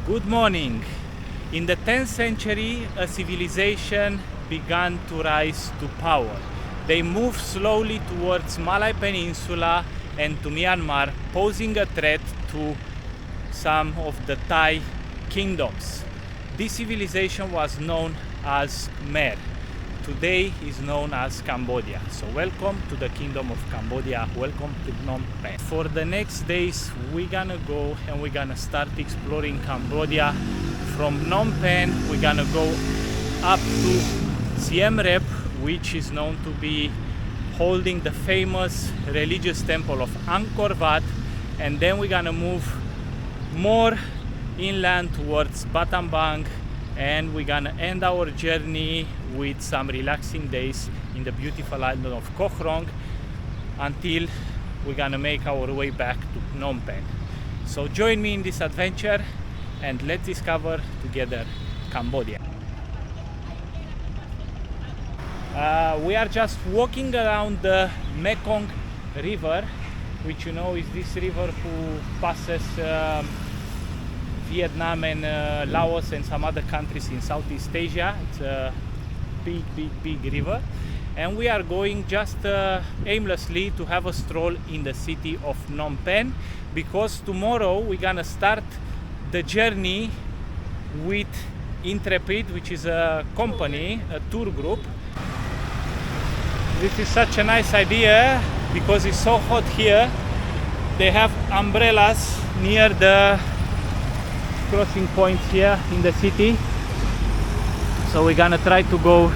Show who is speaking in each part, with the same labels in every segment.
Speaker 1: Good morning. In the 10th century, a civilization began to rise to power. They moved slowly towards Malay Peninsula and to Myanmar, posing a threat to some of the Thai kingdoms. This civilization was known as Khmer. Today is known as Cambodia. So welcome to the Kingdom of Cambodia. Welcome to Phnom Penh. For the next days, we're gonna go and we're gonna start exploring Cambodia. From Phnom Penh, we're gonna go up to Siem Reap, which is known to be holding the famous religious temple of Angkor Wat, and then we're gonna move more inland towards Battambang, and we're gonna end our journey with some relaxing days in the beautiful island of Koh Rong until we're gonna make our way back to Phnom Penh. So join me in this adventure and let's discover together Cambodia. We are just walking around the Mekong River, which you know is this river who passes Vietnam and Laos and some other countries in Southeast Asia. It's a big river, and we are going just aimlessly to have a stroll in the city of Phnom Penh, because tomorrow we're gonna start the journey with Intrepid, which is a company, a tour group. This is such a nice idea because it's so hot here. They have umbrellas near the crossing points here in the city, so we're gonna try to go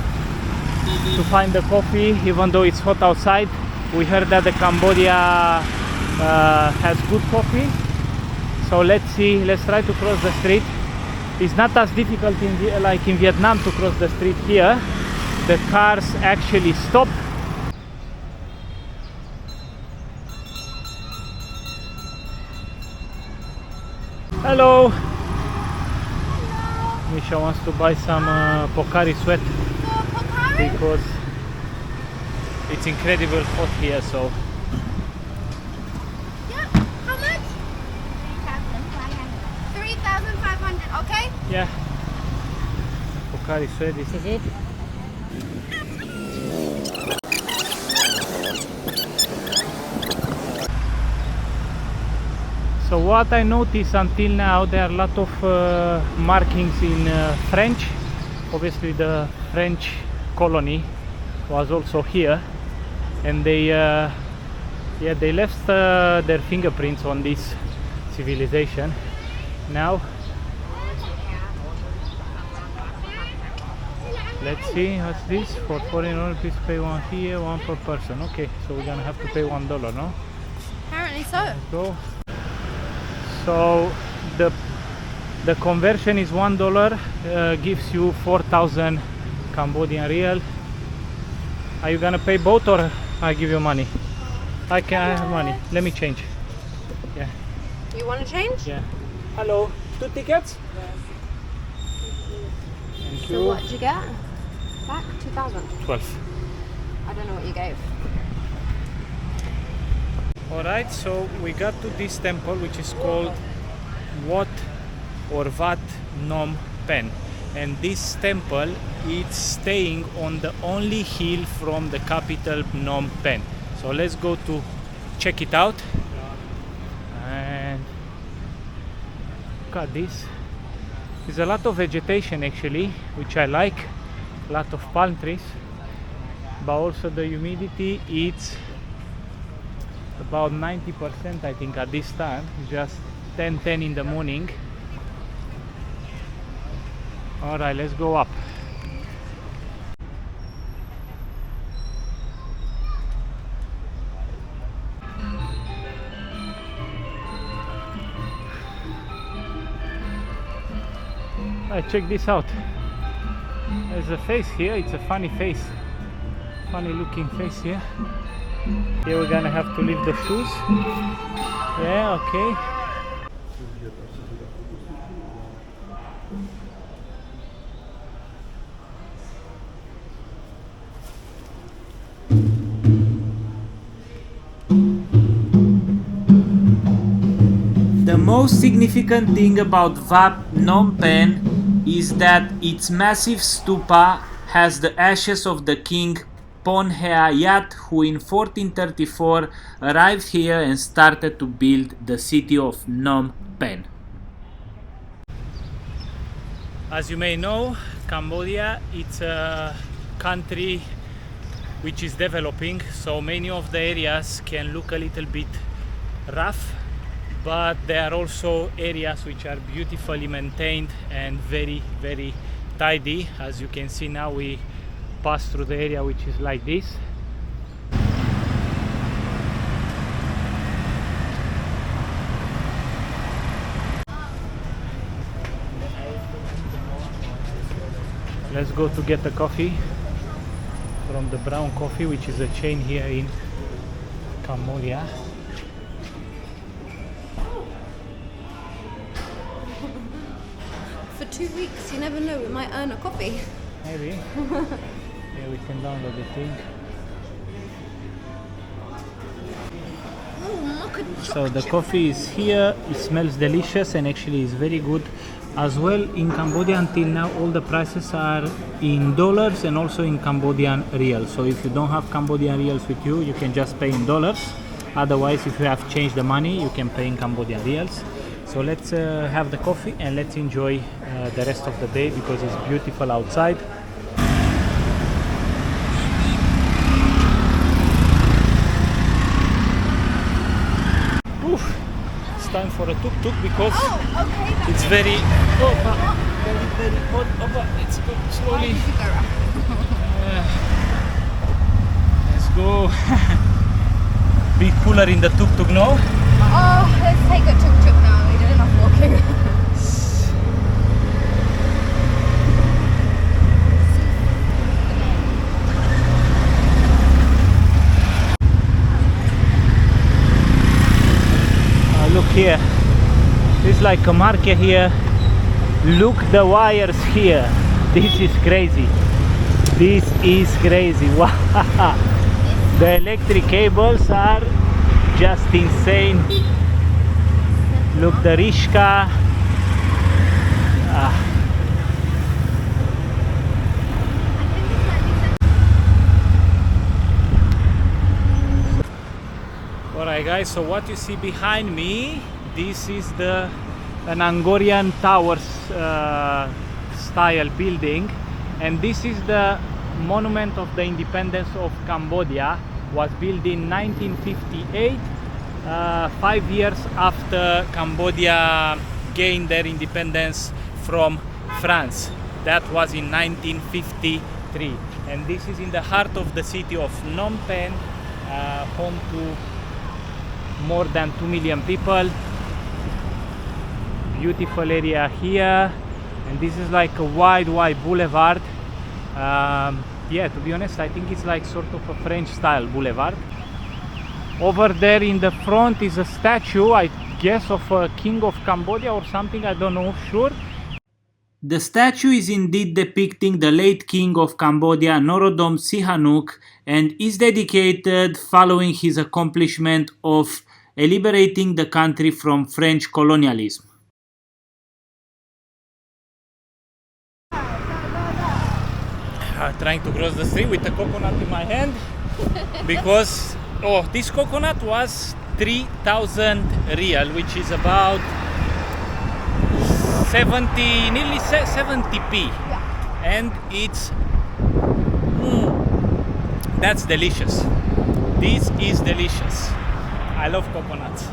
Speaker 1: to find the coffee even though it's hot outside. We heard that the Cambodia has good coffee, so let's see. Let's try to cross the street. It's not as difficult like in Vietnam to cross the street here. The cars actually stop. Hello. Misha wants to buy some Pocari sweat because it's incredible hot here. So
Speaker 2: yeah, how much? 3,500, okay?
Speaker 1: Yeah, Pocari sweat, this is it. So what I noticed until now, there are a lot of markings in French. Obviously the French colony was also here, and they left their fingerprints on this civilization. Now let's see, what's this? For foreign please pay one here, one per person. Okay, so we're gonna have to pay $1, no?
Speaker 2: Apparently so.
Speaker 1: Let's go. So the conversion is $1, gives you 4,000 Cambodian real. Are you gonna pay both or I give you money? I have money. Let me change. Yeah.
Speaker 2: You want to change?
Speaker 1: Yeah. Hello. 2 tickets? Thank you.
Speaker 2: So what did you get? Back 2,000.
Speaker 1: 12.
Speaker 2: I don't know what you gave.
Speaker 1: Alright, so we got to this temple which is called Wat or Wat Phnom Penh, and this temple is staying on the only hill from the capital Phnom Penh. So let's go to check it out. And look at this. There's a lot of vegetation actually, which I like. A lot of palm trees, but also the humidity, it's about 90% I think at this time. It's just 10 in the morning. Alright, let's go up. Check this out. There's a face here. It's a funny face, funny looking face here. Here we're gonna have to leave the shoes. Yeah, okay.
Speaker 3: The
Speaker 1: most significant thing about Phnom Penh is that its massive stupa has the ashes of the king Ponheayat, who in 1434 arrived here and started to build the city of Phnom Penh. As you may know, Cambodia it's a country which is developing, so many of the areas can look a little bit rough, but there are also areas which are beautifully maintained and very tidy. As you can see, now we pass through the area which is like this. Let's go to get a coffee from the Brown Coffee, which is a chain here in Cambodia.
Speaker 2: For 2 weeks, you never know, we might earn a coffee.
Speaker 1: Maybe. Yeah, we can download the thing. So the coffee is here, it smells delicious and actually is very good as well. In Cambodia until now all the prices are in dollars and also in Cambodian reals. So if you don't have Cambodian reals with you, you can just pay in dollars. Otherwise, if you have changed the money, you can pay in Cambodian reals. So let's have the coffee and let's enjoy the rest of the day because it's beautiful outside. Oof. It's time for a tuk-tuk because it's very hot. Let's go slowly. Let's go. Be cooler in the tuk-tuk now.
Speaker 2: Oh, let's take a tuk-tuk now. We did enough walking.
Speaker 1: Look here, it's like a market here. Look the wires here. This is crazy. This is crazy. Wow. The electric cables are just insane. Look, the Rishka. Alright guys, so what you see behind me, this is an Angkorian Towers style building, and this is the monument of the independence of Cambodia. Was built in 1958, 5 years after Cambodia gained their independence from France. That was in 1953, and this is in the heart of the city of Phnom Penh, home to more than 2 million people. Beautiful area here, and this is like a wide boulevard. Yeah, to be honest, I think it's like sort of a French style boulevard. Over there in the front is a statue, I guess, of a king of Cambodia or something, I don't know for sure. The statue is indeed depicting the late king of Cambodia, Norodom Sihanouk, and is dedicated following his accomplishment of liberating the country from French colonialism. Trying to cross the street with a coconut in my hand because this coconut was 3,000 real, which is about 70, nearly 70p, and it's that's delicious. This is delicious. I love coconuts.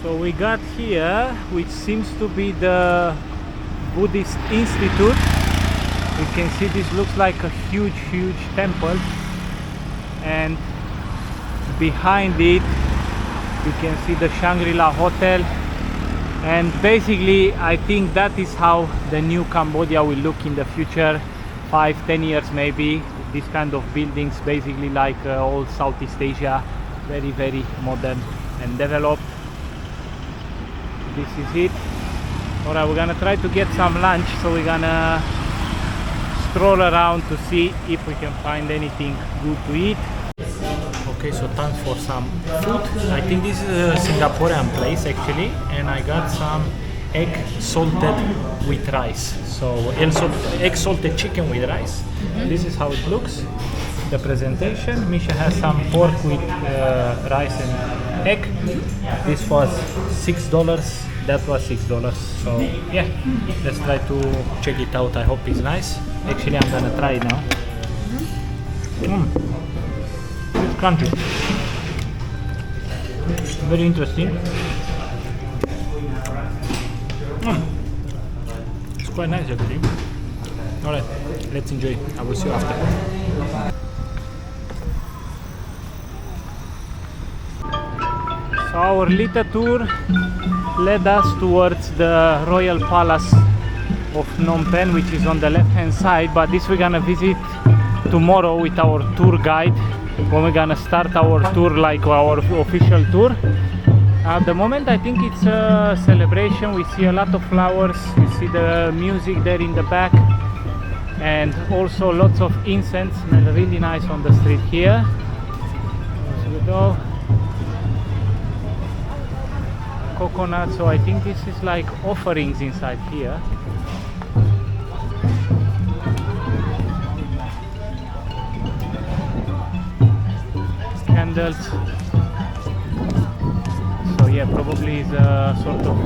Speaker 1: So we got here, which seems to be the Buddhist Institute. You can see this looks like a huge temple, and behind it you can see the Shangri-La Hotel, and basically I think that is how the new Cambodia will look in the future, 5-10 years maybe. This kind of buildings, basically like old Southeast Asia, very modern and developed. This is it. Alright, we're gonna try to get some lunch, so we're gonna stroll around to see if we can find anything good to eat. Okay, so time for some food. I think this is a Singaporean place actually, and I got some egg salted with rice. So egg salted chicken with rice. This is how it looks. The presentation. Misha has some pork with rice and egg. This was $6. That was $6. So yeah, let's try to check it out. I hope it's nice. Actually, I'm gonna try it now. It's crunchy. Very interesting. It's quite nice actually. Alright, let's enjoy. I will see you after. So our little tour led us towards the Royal Palace of Phnom Penh, which is on the left hand side, but this we're gonna visit tomorrow with our tour guide when we're gonna start our tour, like our official tour. At the moment I think it's a celebration. We see a lot of flowers, we see the music there in the back, and also lots of incense. Smell really nice on the street here. As we go, coconut, so I think this is like offerings inside here. Candles. So yeah, probably is a sort of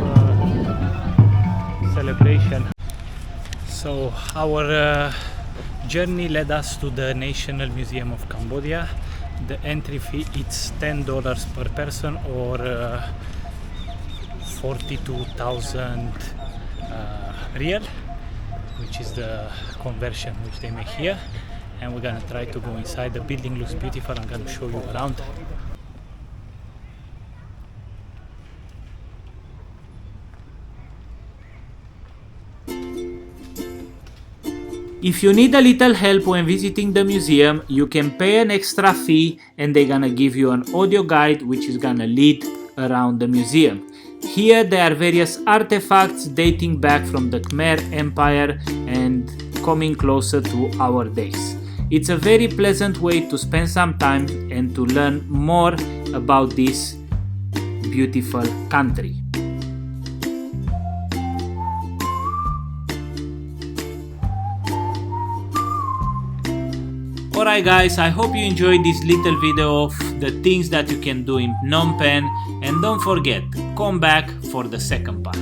Speaker 1: celebration. So our journey led us to the National Museum of Cambodia. The entry fee is $10 per person, or 42,000 real, which is the conversion which they make here. And we're gonna try to go inside. The building looks beautiful. I'm gonna show you around. If you need a little help when visiting the museum, you can pay an extra fee and they're gonna give you an audio guide which is gonna lead around the museum. Here there are various artifacts dating back from the Khmer Empire and coming closer to our days. It's a very pleasant way to spend some time and to learn more about this beautiful country. Alright guys, I hope you enjoyed this little video of the things that you can do in Phnom Penh, and don't forget, come back for the second part.